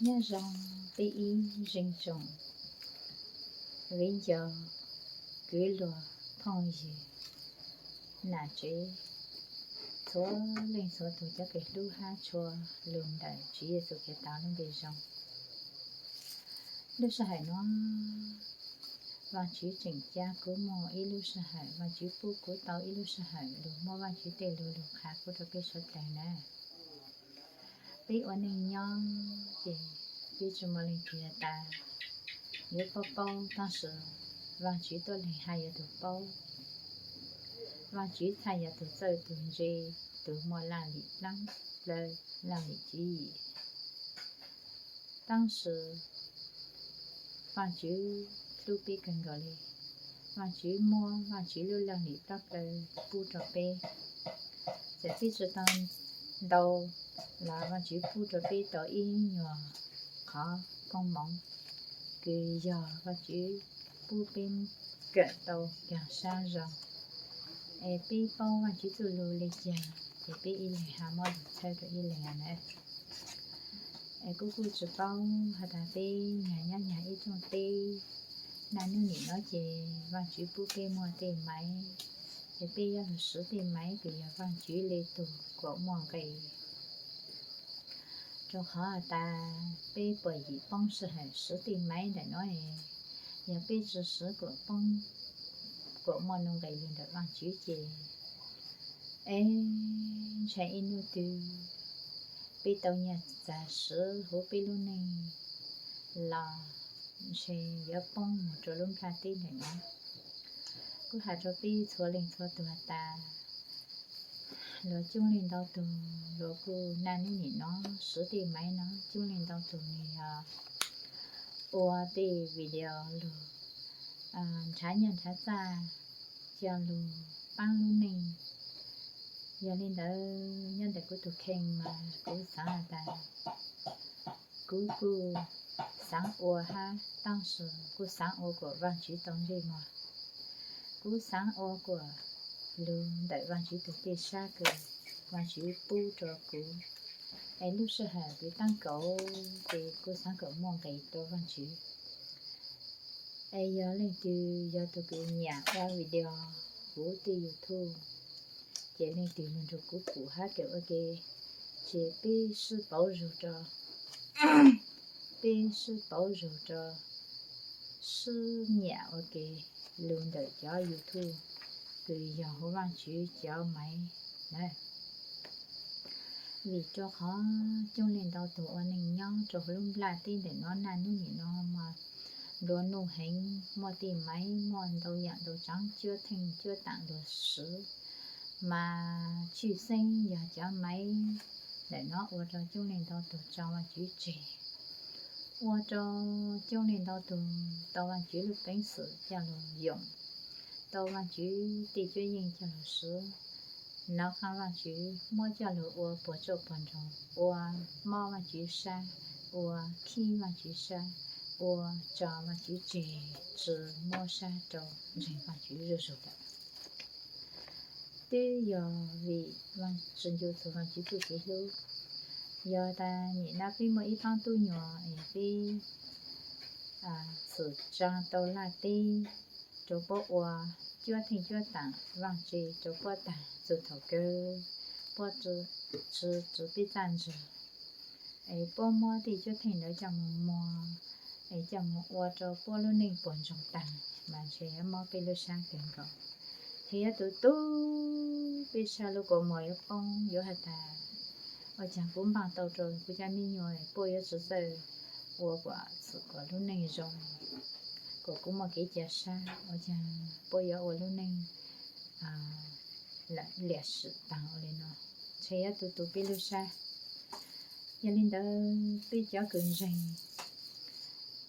nhớ rằng bị ý rình rồng vĩnh giờ cứ lùa phong gì nà chế số lên số tổ chức cái lưu ha chùa lùm đại chỉ số cái tao nó bị rồng lúc sau nó và chỉ chỉnh cha của mò ít lúc sau và chỉ phụ của tao ít lúc sau lúc mò và chỉ tê lúc lúc khác của tao cái số tài nè bị ổn định nhau thì bị chúng mình kia ta nhớ bao当时và chỉ tôi lại hai giờ được bao và chỉ hai giờ được chơi từ gì từ mọi làm gì lắm lời làm gì当时và chỉ lúc bị cần gọi đi và chỉ mua và chỉ lưu làm gì tóc lời bu trò bê sẽ chỉ cho tao đầu là và chỉ bu trò bê tao ý nhỏ khó con mong cứ giờ và chỉ bu bên cận tàu càng xa rồi e bị bao và chỉ từ lùi lên già thì bị y lệ hà mò theo được y lệ này e cô chỉ bao hà ta bị nhà ít trong tê nãy nếu nhìn nói về và chỉ bu bên mua tê máy thì bây giờ là sửa tê máy thì giờ và chỉ lệ tù của mòn cái cho họ ta bị bởi vì bông sửa tê máy để nói giờ bị sửa của bông của mòn nông cái liền được bằng chữ gì chạy inu từ bị tàu nhà giả sử hố bị luôn này là sẽ giờ bông một chỗ luôn ra tin này nữa cứ hạt cho bị thua lên thua từ ta rồi chung lên đau từ rồi cứ nan nhỉ nó sửa tìm máy nó chung lên đau từ này ủa thì video rồi trái nhận trái ra cho luôn băng luôn này giờ lên đó nhân để cô tụi khen mà cô sáng ta cô sáng ủa ha当时cô sáng ủa của văn chỉ tổng gì mà cô sáng ủa của luôn đại văn chỉ tụi tê xa cơ văn chỉ bu cho cô ấy lúc sau hè bị tăng cậu thì cô sáng cậu mong cái tôi văn chỉ ấy giờ lên từ giờ tụi cái nhà qua video của từ YouTube chị nên tìm mình rồi của cụ hát kiểu ok chị bị sư bảo rồi cho bị sư bảo rồi cho sư nhà ok luôn đợi cho YouTube từ giờ hôm nay chỉ cho mày này vì cho khó trong lên đầu tụi anh mình nhau cho luôn là tin để nó là nó nhỉ nó mà luôn nụ hành mua tìm máy mua đầu dạng đầu trắng chưa thành chưa tặng được sữa mà chỉ sinh giờ cho máy để nó ở trong chung lên đầu tụi cho mà chỉ trẻ ở trong chung lên đầu tụi tao mà chỉ được bánh sữa cho nó dùng tao mà chỉ đi chơi nhìn cho nó sữa nó không mà chỉ mua cho nó ở bộ chỗ bên trong ở mua mà chỉ sa ở khi mà chỉ sa ở cho mà chỉ trẻ chỉ mua sa cho rồi mà chỉ rồi đó thế giờ vì văn sinh vô số văn chỉ tụi cái luôn giờ ta nhìn na phi mỗi tháng tu nhỏ phi sự trang tàu là ti chỗ bộ qua chưa thành chưa tặng văn chỉ chỗ bộ tặng chỗ thầu cơ bộ chỗ bị tàn rồi bộ mua thì chưa thành nữa chẳng mua chẳng mua qua chỗ bộ luôn nên buồn trong tặng mà sẽ mua bị lưu sang tiền rồi thì tụi bây giờ lúc có mọi phong giữa hạt ta ở chẳng cũng bằng tàu rồi bây giờ mình nhồi bôi ở chỗ giờ quả sự có lúc này rồi có cũng một cái chả xa ở chẳng bôi ở lúc này là liệt sự tặng ở đây nó thì tụi bây lúc xa giờ lên đó bây giờ cần rành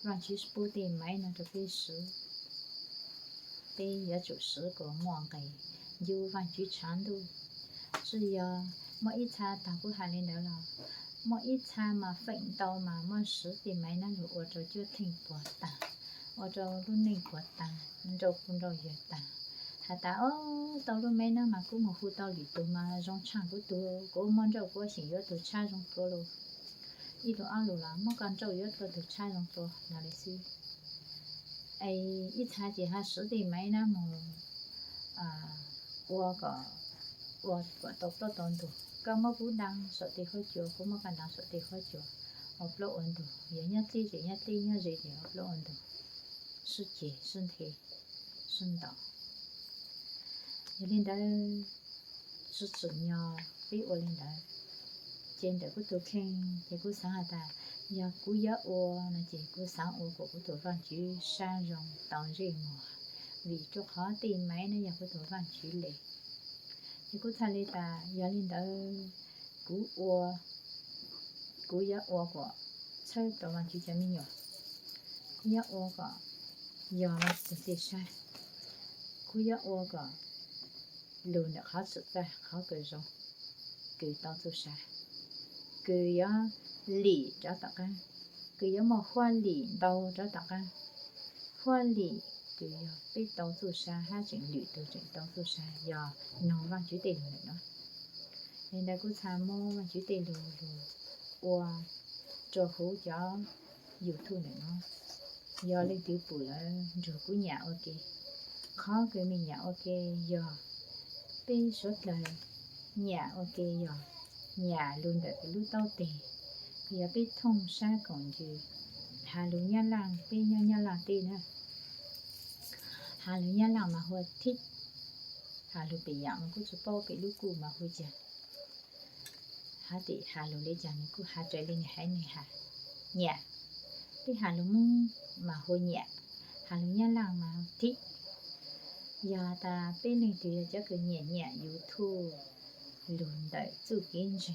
và chỉ bôi tiền máy nó cho bây sự bây giờ chủ sự của mọi cái dù và chỉ chán đâu bây giờ mỗi ít cha tao cũng hay lên đó là mỗi ít cha mà phệnh tao mà mỗi sự thì mấy năm rồi ở chỗ chưa thành quả ta ở chỗ lúc này quả ta rồi cũng rồi giờ ta hà ta tao lúc mấy năm mà cũng một khu tao lì tụi mà rong chang của tụi của món rau của xin cho tụi cha rong cô luôn ít đồ ăn đồ là mất con trâu yếu rồi được trai lòng rồi là để xí ai ít trai chỉ hai số thì mấy năm mà qua có tộc đó tồn tụ có mất cú đăng sợ thì khó chịu cũng mất cần đăng sợ thì khó chịu upload ổn tụ giờ nhất tí nhớ gì thì upload ổn tụ sức chỉ身体生导giờ lên đó sức sự nhỏ biết ở lên đó trên đời của tôi khen thì của sáng ta giờ của giá ô là chỉ của sáng ô của tôi văn chữ sang rộng tận gì mà vì cho khó tìm mấy nó giờ của tôi văn chữ lệ thì của thằng lê ta giờ lên đó của giá ô của chơi tôi văn chữ cho mình nhỏ giá ô của giờ là tự sai của giá ô của luôn là khó sự ra khó cười rồi cười to tôi sai cười lì cho tất cả cười mà hoa lì đâu cho tất cả hoa lì cười biết đâu tôi sai hai chuyện lì từ chuyện đâu tôi sai giờ nó văn chữ tiền rồi đó nên đây cũng tham mô văn chữ tiền rồi qua cho hú cho YouTube này nó giờ lên tiểu bù là rồi của nhà ok khó cái mình nhà ok giờ bên số là nhà ok giờ nhà luôn đợi cái lúc tao tiền giờ biết thông xa còn gì hà lũ nhà làng bên nhà làng tiền ha hà lũ nhà làng mà hồi thích hà lũ bị giảm mà cũng chụp bao bị lúc cũ mà hồi chả hà thì hà lũ lấy chàng cũng hà trời lên này hà nhà cái hà lũ mà hồi nhà hà lũ nhà làng mà thích giờ ta bên này thì chắc cái nhà YouTube luôn đợi chú kiến gì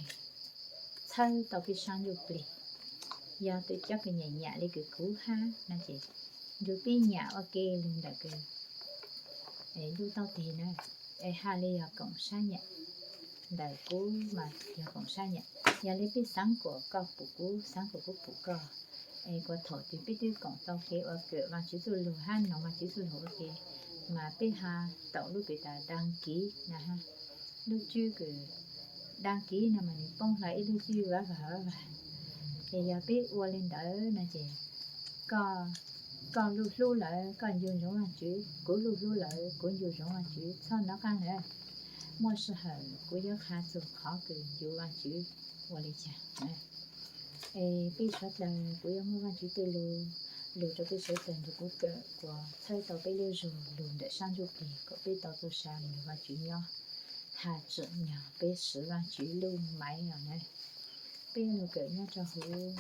thay tao cái sang dục bì giờ tôi chắc cái nhà đi cái cũ ha là chị rồi cái nhà ok luôn đợi cái ấy lúc tao thì này ấy hai ly cộng sang nhẹ đợi cũ mà giờ cộng sang nhẹ giờ lấy cái sáng của cao phụ cũ sáng của cũ phụ cao ấy có thổi thì biết tiêu cộng tao kia ở cửa mà chỉ tôi lùi ha nó mà chỉ tôi lùi ok mà biết ha tao lúc người ta đăng ký nè ha lúc chưa cứ đăng ký là mình bông lại lúc chưa vả thì giờ biết qua lên đỡ nè chị còn lưu lại còn dùng giống là chữ của lưu lại của dùng giống là chữ sao nó khăn nữa mua sự hở của giáo khai sự khó cứ dùng là chữ qua lên chả biết rất là của giáo mua văn chữ tê lưu cho cái số tiền của thay tàu bây lưu rồi luôn để sang du kỳ có biết tàu tu sang nhiều văn chữ nhỏ hà chữ nhỏ biết sử văn chữ luôn máy rồi này biết lưu kể nhau cho hữu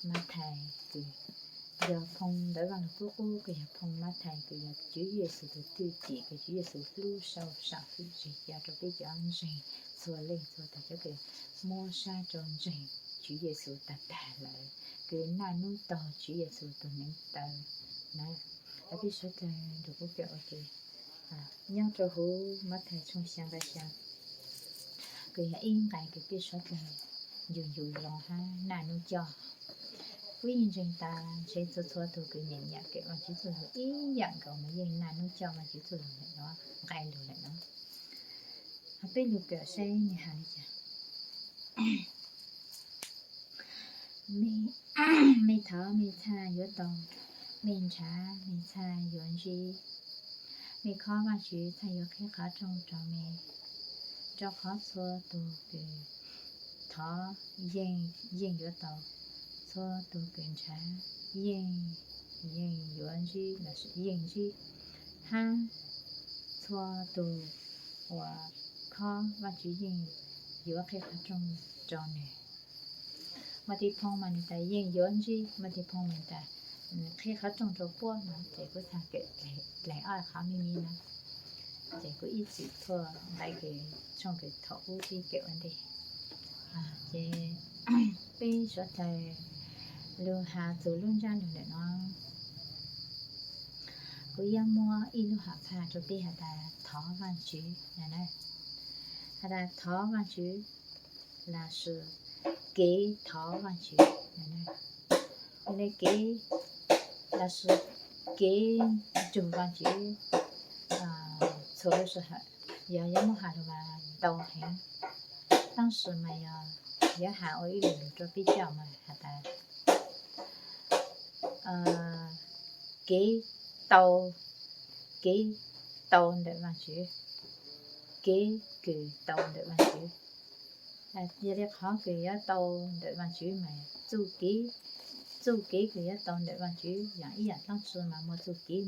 mà thầy thì giờ phong đỡ bằng phước ô cái phong mà thầy cái giờ chữ Giêsu từ tiêu chỉ cái chữ Giêsu lưu sau sau thứ gì giờ cho biết cho anh gì xua lên xua ta cho cái mua sa tròn gì chữ Giêsu ta trả lại cái na nuôi tờ chữ Giêsu từ những tờ này đã biết số tiền được có kiểu ok nhau cho hữu mà thầy trong sáng đại sáng cái in cái biết số tiền dùng lòng ha na nuôi cho quý nhân dân ta sẽ cho tôi cái nhẹ cái mà chỉ tôi ý dạng cậu mà dân nào nó cho mà chỉ tôi lại đó gai luôn lại đó học biết được kiểu xe như hàng chả mi thở mi tha giữa tàu mi trả mi tha yuan gì mi khó mà chỉ thay giữa cái khó trong trò mi cho khó xua tôi cái thở dân giữa tàu xua tôi cái trả yên yuan gì là sự yên gì ha xua tôi và khó và chỉ yên giữa cái khó trong trò này mà thì phong mà người ta yên yuan gì mà thì phong người ta khi khó trong trò bua mà thì có thằng kệ lại ai khó mini nè thì có ít sự thua lại cái trong cái thấu đi kiểu anh đi thì bây giờ thầy lưu hà từ luôn ra được để nó của yam mua ilu hạ pha cho bi hà ta thọ văn chữ này hà ta thọ văn chữ là sự kế thọ văn chữ này kế là sự kế chủ văn chữ số là sự hạ giờ yam mua hà mà đầu hẹn当时嘛 giá hạ ở ý lượng cho biết chào mà hạ ta cái tàu để mà chữ cái tàu để mà chữ giờ đây khó cái giá tàu để mà chữ mà chú cái giá tàu để mà chữ dạng ý dạng tăng số mà mua chú cái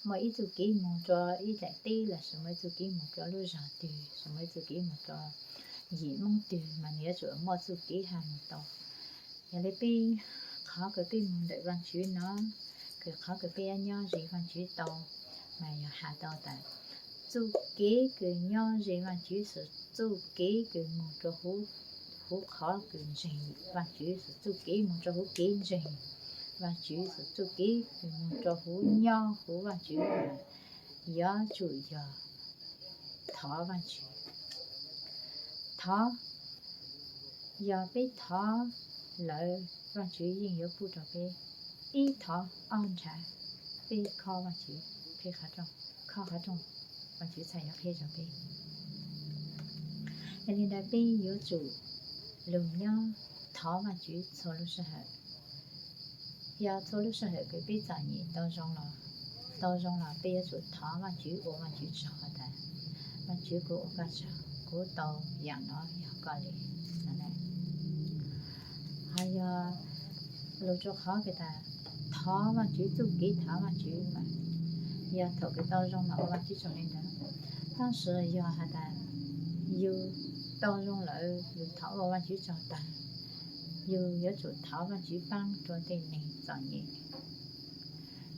mà ít chú cái cho ít đại tê là什么chú cái cho lúc ra từ什么chú cái cho gì mong từ mà nhớ chỗ mua chú cái hàng tàu giờ đây bây khó cái để mà chữ nó cái khó cái nhau gì mà chữ tàu mà giờ hạ tàu tại chú cái nhau gì mà chữ sự chú cái một chỗ hú khó cái gì và chữ sự chú cái một chỗ hú cái gì và chữ sự chú cái một chỗ hú nhau hú và chữ là giờ chủ giờ thọ và chữ thọ giờ biết thọ lợi và chữ gì nhớ phụ trợ cái ý thọ an trái bị khó và chữ khi khó trong và chữ xài nó khi rồi bị nên là bị nhớ chủ lùng nhau thọ và chữ số lúc sẽ hệ giờ số lúc sẽ hệ cái bị giải nhị tao trong là bây giờ chủ thọ và chữ của và chữ sợ tại và chữ của cả sợ của tao dạng nó dạng có lý này hay giờ lúc cho khó cái ta thọ và chữ tu kỹ thọ và chữ mà giờ thọ cái tao trong mà và chữ trong nên đó当时giờ hà ta yêu tao trong lại thọ và chữ trong ta yêu nhớ chủ thọ và chữ băng cho tên này chọn nhẹ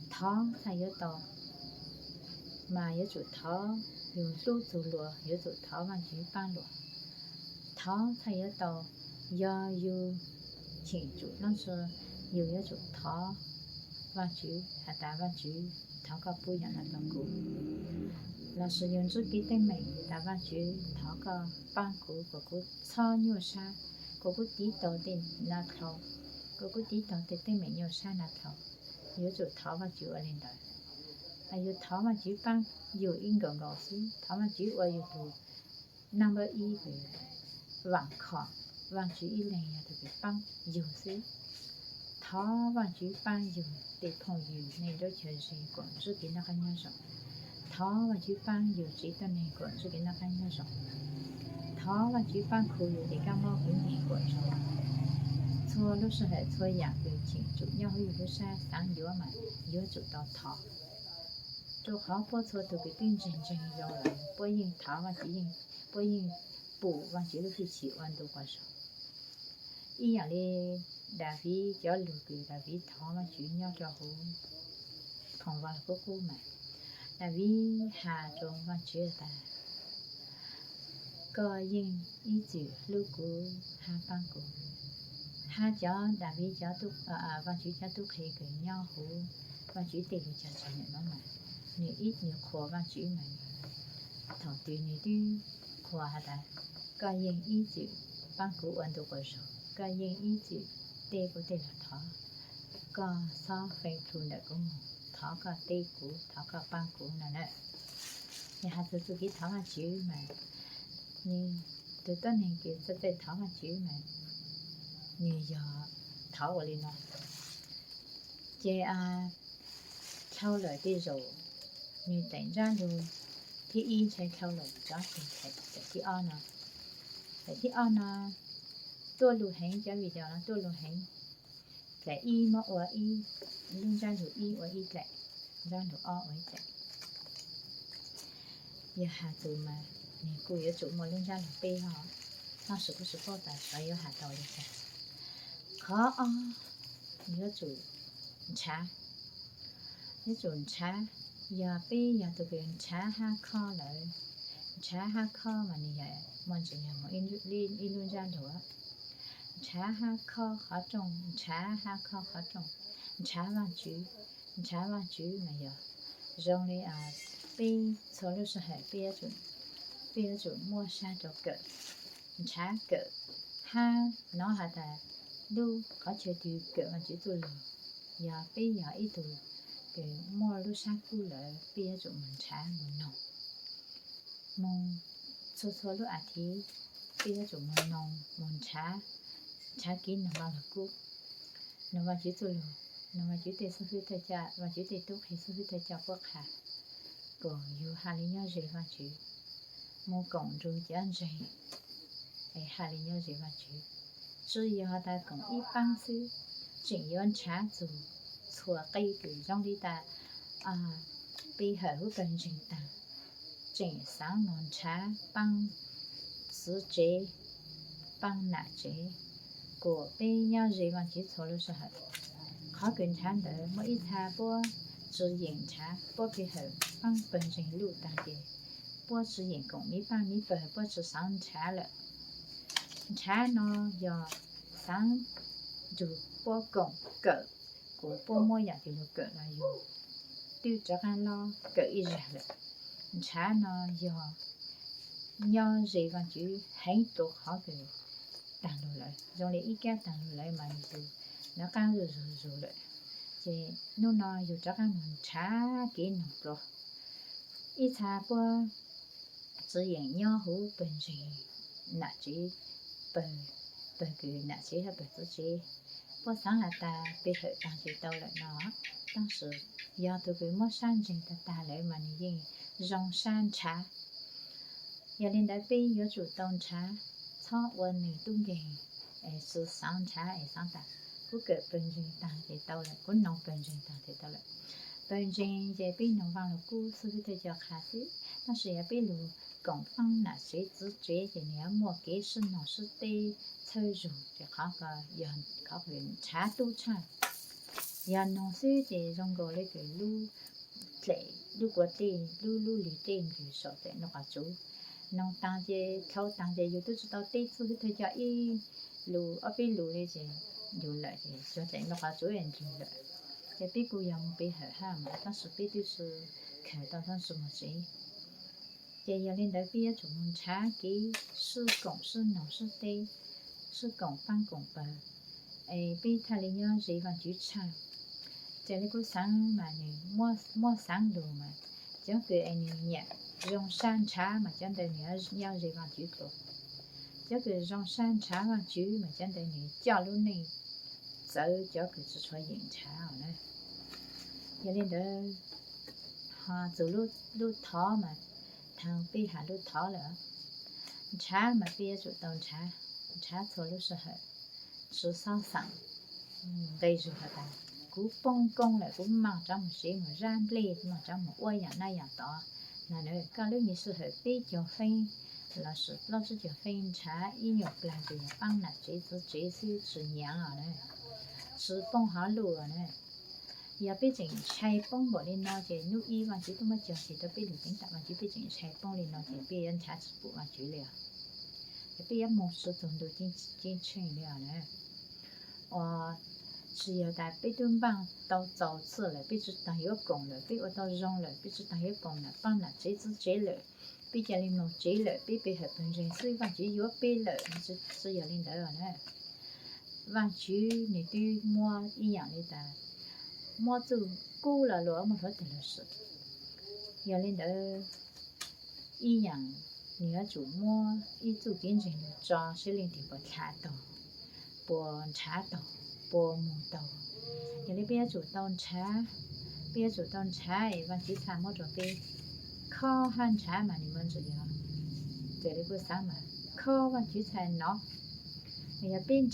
thọ thay nhớ tao mà nhớ chủ thọ yêu tu tu lúa nhớ chủ thọ và chữ băng lúa thọ thay nhớ tao giờ yêu chỉ chủ năng sơ yêu nhớ chủ thọ và chữ hà ta và chữ thọ có bùi nhận là tao cũ là sử dụng rất kỹ tên mình ta và chữ thọ có ban cũ của cú cho nhiều sa của cú tí đầu tên là thọ của cú tí đầu tên mình nhiều sa là thọ nhớ chủ thọ và chữ ở lên đời yêu thọ và chữ ban yêu in gần gõ xí thọ và chữ ở yêu tù number y về vàng khó vàng chữ y này là từ cái ban yêu xí thọ và chữ ban yêu để thông yêu này đó chờ gì còn rất kỹ năng nhau rồi thọ và chữ ban yêu chỉ tên này còn rất kỹ năng nhau rồi thọ và chữ ban khổ yêu để cam lo cũng gì còn rồi thua lúc sau hệ thua dạng về chỉnh chủ nhau yêu lúc xa sáng yếu mà yếu chủ tao thọ cho khó bỏ thua từ cái tin chân rồi là bỏ yên thọ và chỉ yên bỏ yên bù và chữ lúc chỉ hoàn đồ quá rồi ý dạng đi đại vi cho lùi cái đại vi thọ và chữ nhau cho hú phòng vào của cô mà đại vi hà trong và chữ ta có yên ý chữ lưu của hà ban của hà cho đại vi cho tu và chữ cho tu khi cái nhau hú và chữ tiền cho chữ này nó mà nhiều ít nhiều khó và chữ mà thằng tùy nhiều đi khó hà ta có yên ý chữ ban của hoàn đồ quá rồi có yên ý chữ tê của tê là thọ có sao phải thun lại cũng thọ có tê của thọ có ban của là nè nhà hạt từ cái thọ là chữ mà như từ tới này kia tới tới thọ là chữ mà như giờ thọ vào lên nó chê theo lời đi rồi như tỉnh ra rồi thì y sẽ theo lời đó thì phải thì on à phải thì on à tôi lùi hành cho vì giờ nó tôi lùi hành lại y mà ở y liên ra lùi y ở y lại ra lùi o ở y lại giờ hà từ mà này cô yếu chủ mà liên ra lùi p họ nó sự có tại phải yếu hà đầu đi ra khó o nhớ chủ chả nhớ chủ chả giờ p giờ từ cái chả ha kho lại chả ha kho mà như vậy mình chỉ nhớ mà in liên ra lùi chả ha kho khó trồng chả ha kho khó trồng chả vàng chữ mà giờ rong đi bây số lúc sau hệ bây giờ mua sang cho cỡ chả cỡ ha nó hà ta lu có chơi từ cỡ mà chữ tôi rồi giờ bây giờ ít từ cái mua lúc sang tu lại bây giờ mình chả mình nồng mong số lúc thì bây giờ chúng mình nông mình chả kín nó vào là cú nó vào chỉ tôi rồi nó vào chỉ tôi số thứ thay cha vào chỉ tôi tốt hay số thứ thay cha quốc hạ còn yêu hai lý nhau gì vào chỉ mua cổng rồi chỉ ăn gì ai hai lý nhau gì vào chỉ chỉ yêu ta còn ít bằng sư chỉ yêu ăn chả dù chùa cây từ trong đi ta bây giờ hữu cần trình ta chỉ sáng non chả bằng sư chế bằng nạ chế của bên nhau gì mà chỉ số lúc sau khó quyền chán đỡ mỗi ít thà bố chỉ hiện chá bố bị hở bằng bên trên lũ đàn chế bố chỉ hiện cũng mi bằng mi bờ bố chỉ sáng chá lợ chá nó do sáng dù bố cũng cỡ của bố mỗi nhà thì nó cỡ là dù tiêu cho ăn lo cỡ ít ra lợ chá nó do nhau gì mà chỉ hành tổ khó cái tàng đồ lại dùng để ít cái tàng đồ lại mà dù nó càng rồi lại thì nó dù cho càng mình trả kỹ năng rồi ít thà qua chỉ hiện nhau hữu bình gì nãy chỉ bờ cái nãy chỉ là bờ tổ chỉ qua sáng là ta bị hại tăng chỉ đâu lại nó当时要từ cái mất san trình ta lại mà như dòng san trả giờ lên đại bi có chủ động trả cho quân này tung gì sự sáng trả sáng tạo cứ kể bên trên tăng thì tao lại cứ nông bên trên tăng thì tao lại bên trên giờ bi nông vang là cú sư thì cho khá xí但是也比如广方那些自觉的你要莫给是老师的操作就考个人考个查都查人农师的中国那个路来路过的路里的就说的那个做nông tăng chế thâu tăng chế yêu tôi chỉ tết số thì thời gian ít lù ở bên lù này chế lù lại chế cho đến nó có chỗ ăn chung lại cái bên bù yam bên hở ha mà ta sử bên tôi sử khởi tạo thành số một chế chế giờ lên đại bên chúng mình trả cái sư cộng sư nông sư tây sư cộng ban cộng bờ bên thay lên nhau chế van chữ cha chế này cũng sáng mà này mua sáng đồ mà cho cái anh nhẹ dùng san trà mà chân đây nhau gì bằng chữ rồi, cho cái dùng san trà bằng chữ mà chân đây cho luôn này, giờ cho cái sự xoay hiện trà ở đây, cho nên đó, từ lúc thỏ mà thằng bi hà lúc thỏ nữa, trà mà bi chủ động trà thôi lúc sợ hết, sự sao sẵn, đây rồi hả ta, cú bông công lại cú mang trong một xí mà ran lê mà trong một quay nhà này nhà đó là nữa các lúc như sự hợp bí cho phim là sự lo cho phim trả ý nhục làm gì bằng là chỉ sự nhàng ở đây sự bông hóa lùa ở đây giờ biết chỉnh chạy bông bỏ lên nó thì lúc y mà chỉ tôi mới chờ thì tôi biết được tính tạo mà chỉ biết chỉnh chạy bông lên nó thì biết ăn trả sự bộ mà chữ liền thì biết một số tuần đầu tiên chuyện liền này只要在被动帮到早次了，被子当有功了，被我到用了，被子当有功了，帮了这次这了，被家里弄这了，被和本人所以话就有被了，只要领导呢，话就你对摸一样的的，摸走够了了，没法得了事，要领导一样，你要做摸一做变成抓是领导不查到，不查到。bồ mù tàu, giờ lấy bây giờ chủ tàu trà, và chỉ xả một chỗ về kho han trà mà mình chỉ giờ lấy bữa sáng mà kho và chỉ xả nó, bây giờ bên